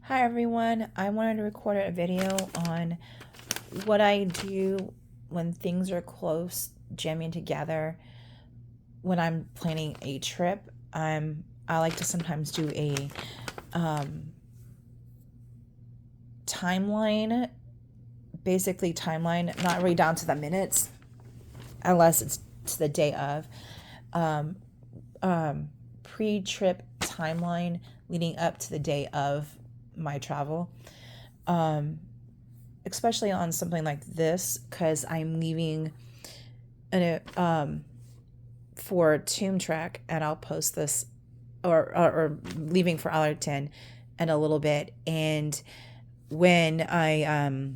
Hi everyone, I wanted to record a video on what I do when things are close, jamming together, when I'm planning a trip. I like to sometimes do a um, timeline, basically timeline, not really down to the minutes, unless it's to the day of. Um, Pre-trip timeline leading up to the day of my travel. Um, Especially on something like this because I'm leaving for Tomb Track, and I'll post this or leaving for Allerton in a little bit. And when I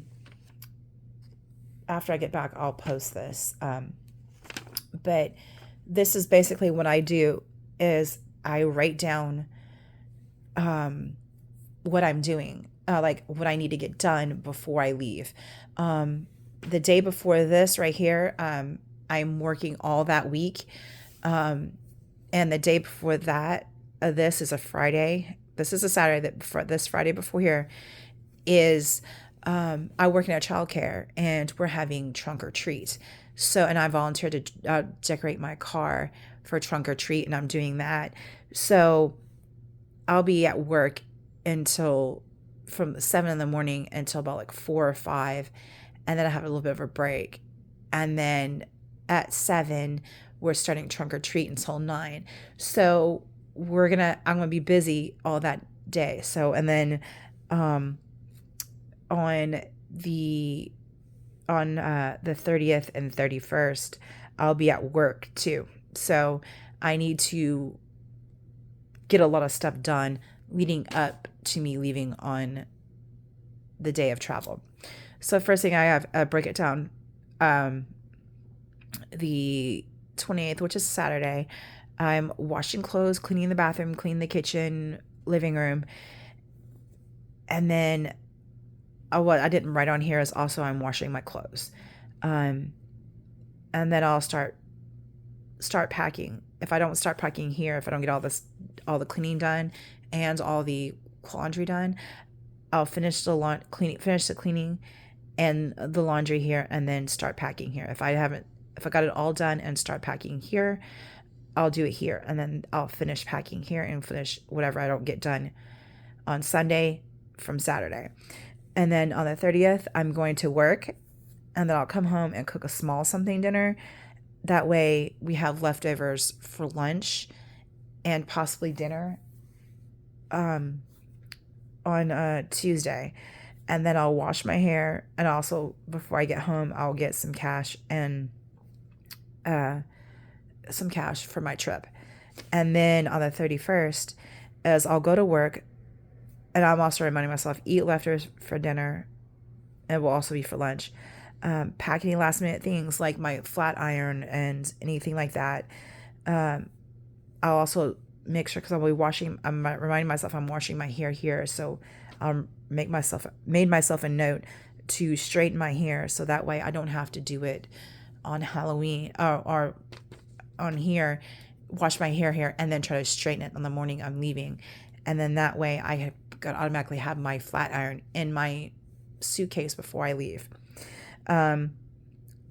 after I get back, I'll post this. But this is basically what I do is I write down um, what I'm doing, like what I need to get done before I leave. The day before this right here, I'm working all that week. Um, and the day before that, this is a Friday. This is a Saturday. That before, this Friday before here is I work in a childcare and we're having trunk or treat. So, and I volunteered to decorate my car for trunk or treat, and I'm doing that. So I'll be at work until from 7 in the morning until about like 4 or 5, and then I have a little bit of a break, and then at 7 we're starting trunk or treat until 9. So I'm gonna be busy all that day. So and then um, on the the 30th and 31st, I'll be at work too. So I need to get a lot of stuff done leading up to me leaving on the day of travel. So first thing I have, break it down. Um, the 28th, which is Saturday, I'm washing clothes, cleaning the bathroom, cleaning the kitchen, living room, and then what I didn't write on here is also I'm washing my clothes, um, and then I'll start packing. If I don't start packing here, if I don't get all the cleaning done and all the laundry done, I'll finish the cleaning and the laundry here, and then start packing here. If I got it all done and start packing here, I'll do it here, and then I'll finish packing here and finish whatever I don't get done on Sunday from Saturday. And then on the 30th, I'm going to work, and then I'll come home and cook a small something dinner. That way we have leftovers for lunch and possibly dinner um, on Tuesday. And then I'll wash my hair. And also, before I get home, I'll get uh, some cash for my trip. And then on the 31st, as I'll go to work, and I'm also reminding myself, eat leftovers for dinner. It will also be for lunch. Pack any last minute things like my flat iron and anything like that. Um, I'll also make sure, because I'm reminding myself I'm washing my hair here. So I'll made myself a note to straighten my hair, so that way I don't have to do it on Halloween or on here, wash my hair here, and then try to straighten it on the morning I'm leaving. And then that way automatically have my flat iron in my suitcase before I leave. And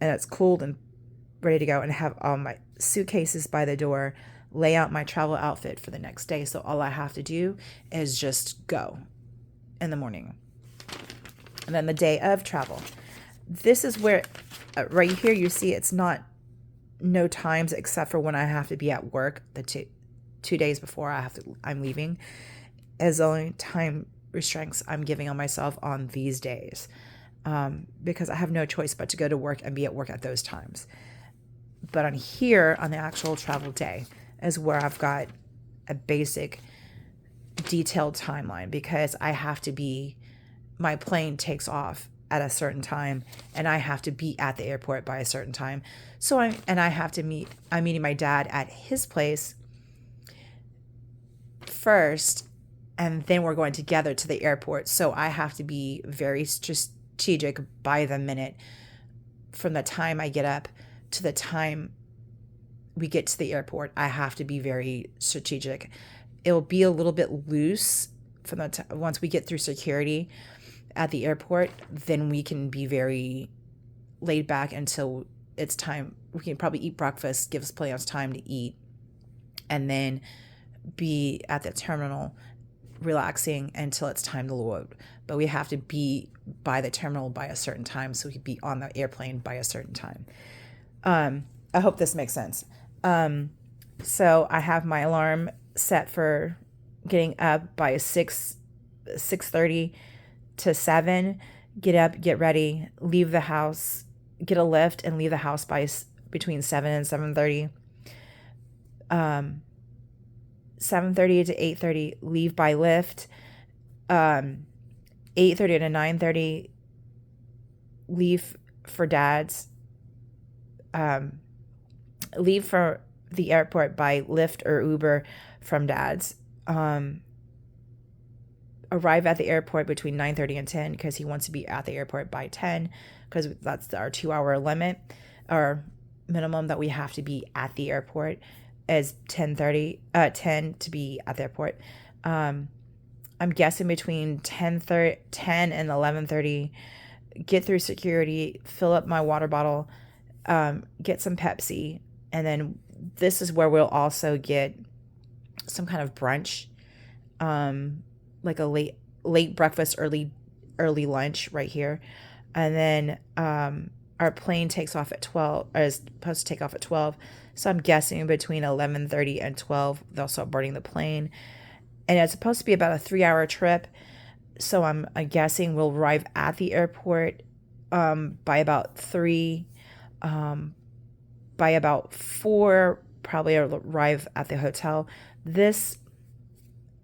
it's cooled and ready to go, and have all my suitcases by the door, lay out my travel outfit for the next day. So all I have to do is just go in the morning. And then the day of travel. This is where, right here, you see it's not no times except for when I have to be at work the 2 days before I'm leaving, as the only time restraints I'm giving on myself on these days, because I have no choice but to go to work and be at work at those times. But on here, on the actual travel day, is where I've got a basic detailed timeline, because my plane takes off at a certain time, and I have to be at the airport by a certain time. I'm meeting my dad at his place first, and then we're going together to the airport. So I have to be very strategic by the minute, from the time I get up to the time we get to the airport. I have to be very strategic. It'll be a little bit loose once we get through security at the airport, then we can be very laid back until it's time. We can probably eat breakfast, give us plenty of time to eat, and then be at the terminal relaxing until it's time to load. But we have to be by the terminal by a certain time, so we can be on the airplane by a certain time. I hope this makes sense. So I have my alarm set for getting up by 6:30 to 7. Get up, get ready, leave the house, get a lift, and leave the house by between 7 and 7:30. 7:30 to 8:30, leave by lift. 8:30 to 9:30, leave for Dad's. Leave for the airport by Lyft or Uber from Dad's. Arrive at the airport between 9:30 and 10 because he wants to be at the airport by 10 because that's our 2-hour limit or minimum that we have to be at the airport is 10 to be at the airport. I'm guessing between 10 and 11:30, get through security, fill up my water bottle, get some Pepsi, and then this is where we'll also get some kind of brunch, like a late breakfast, early lunch right here. And then our plane takes off at 12, or is supposed to take off at 12. So I'm guessing between 11:30 and 12, they'll start boarding the plane. And it's supposed to be about a 3-hour trip. So I'm guessing we'll arrive at the airport by about 3. By about 4, probably arrive at the hotel. This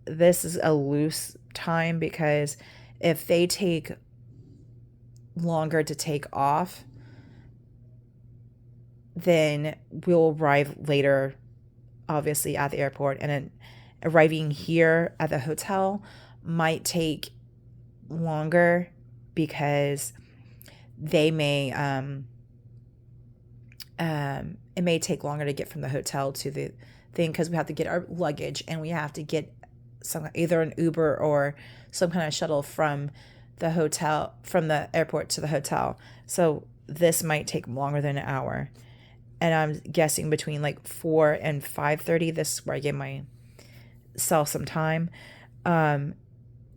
is a loose time because if they take longer to take off, then we'll arrive later, obviously, at the airport. And then arriving here at the hotel might take longer because they may, it may take longer to get from the hotel to the thing because we have to get our luggage and we have to get either an Uber or some kind of shuttle from the hotel, from the airport to the hotel. So this might take longer than an hour. And I'm guessing between like 4 and 5:30, this is where I give myself some time.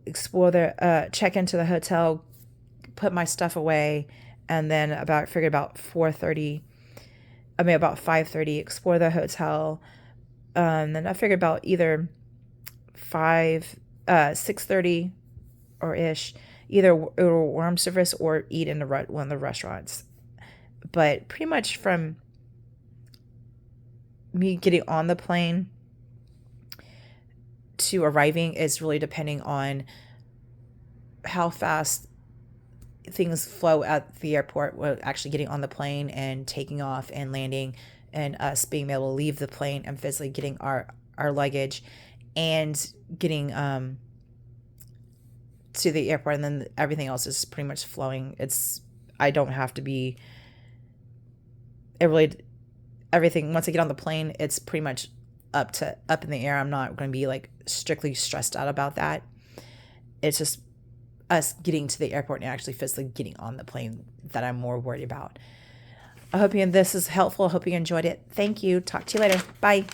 Explore check into the hotel, put my stuff away, and then about 5:30, explore the hotel. Then I figured about either 6:30 or ish, either room service or eat in one of the restaurants. But pretty much from me getting on the plane to arriving is really depending on how fast things flow at the airport. We're actually getting on the plane and taking off and landing, and us being able to leave the plane and physically getting our luggage and getting to the airport, and then everything else is pretty much flowing. I don't have to be, everything, once I get on the plane, it's pretty much up in the air. I'm not going to be like strictly stressed out about that. It's just us getting to the airport and actually physically getting on the plane that I'm more worried about. I hope this is helpful. I hope you enjoyed it. Thank you. Talk to you later. Bye.